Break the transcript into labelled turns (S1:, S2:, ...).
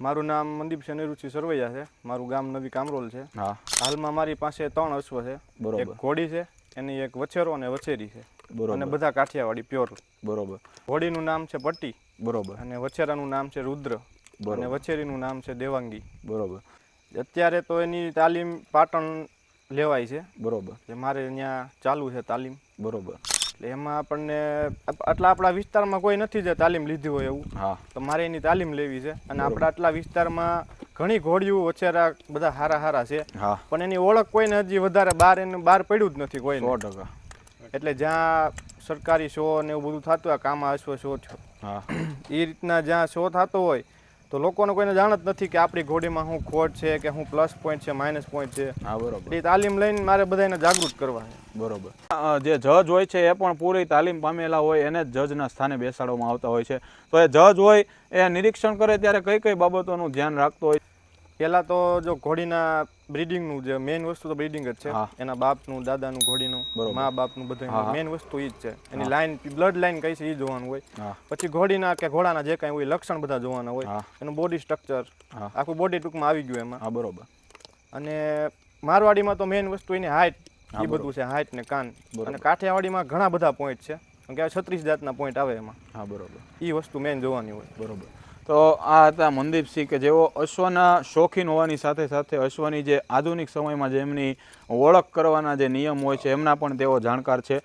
S1: મારું નામ મનદીપ શનિરુચિ સરવૈયા છે. મારું ગામ નવી કામરોલ છે.
S2: હા.
S1: હાલમાં મારી પાસે 3 અશ્વ છે.
S2: બરોબર.
S1: એક ઘોડી છે, એની એક વછેરો અને વછેરી છે.
S2: બરોબર.
S1: અને બધા કાઠિયાવાડી પ્યોર.
S2: બરોબર.
S1: ઘોડીનું નામ છે પટ્ટી.
S2: બરોબર.
S1: અને વછેરાનું નામ છે રુદ્ર. અને વછેરીનું નામ છે દેવાંગી.
S2: બરોબર.
S1: અત્યારે તો એની તાલીમ પાટણ લેવાય છે.
S2: બરોબર.
S1: જે મારે ત્યાં ચાલુ છે તાલીમ.
S2: બરોબર.
S1: એટલે એમાં આપણને આટલા આપણા વિસ્તારમાં કોઈ નથી જે તાલીમ લીધી હોય એવું.
S2: હા.
S1: તો મારે એની તાલીમ લેવી છે. અને આપણા આટલા વિસ્તારમાં ઘણી ઘોડીઓ વછેરા બધા હારા છે.
S2: હા.
S1: પણ એની ઓળખ કોઈને હજી વધારે બહાર પડ્યું જ નથી કોઈ.
S2: 100%.
S1: એટલે જ્યાં સરકારી શો ને એવું બધું થતું હોય, કામ અશ્વ શો
S2: હા.
S1: એ રીતના જ્યાં શો થતો હોય તો લોકોને કોઈને જાણ જ નથી કે આપણી ઘોડીમાં શું ખોટ છે, કે શું પ્લસ પોઈન્ટ છે, માઇનસ પોઈન્ટ છે.
S2: હા. બરોબર.
S1: એ તાલીમ લઈને મારે બધાને જાગૃત કરવા છે.
S2: બરોબર. જે જજ હોય છે એ પણ પૂરી તાલીમ પામેલા હોય, એને જ જજના સ્થાને બેસાડવામાં આવતા હોય છે. તો એ જજ હોય એ નિરીક્ષણ કરે ત્યારે કઈ કઈ બાબતોનું ધ્યાન રાખતો હોય?
S1: પહેલાં તો જો ઘોડીના બ્રીડિંગનું જે મેઇન વસ્તુ તો બ્રીડિંગ જ છે. એના બાપનું, દાદાનું, ઘોડીનું, મા બાપનું બધું મેઇન વસ્તુ એ જ છે. એની લાઈન, બ્લડ લાઈન કઈ છે એ જોવાનું હોય. પછી ઘોડીના કે ઘોડાના જે કાંઈ હોય લક્ષણ બધા જોવાના હોય. એનું બોડી સ્ટ્રક્ચર, આખું બોડી ટૂંકમાં આવી ગયું એમાં.
S2: બરોબર.
S1: અને મારવાડીમાં તો મેઇન વસ્તુ એની હાઇટ, એ બધું છે, હાઇટ ને કાન. અને કાઠિયાવાડીમાં ઘણા બધા પોઈન્ટ છે, કે 36 જાતના પોઈન્ટ આવે એમાં.
S2: હા. બરોબર.
S1: એ વસ્તુ મેઇન જોવાની હોય.
S2: બરોબર. તો આ હતા મનદીપસિંહ, કે જેઓ અશ્વના શોખીન હોવાની સાથે સાથે અશ્વની જે આધુનિક સમયમાં જે એમની ઓળખ કરવાના જે નિયમ હોય છે એમના પણ તેઓ જાણકાર છે.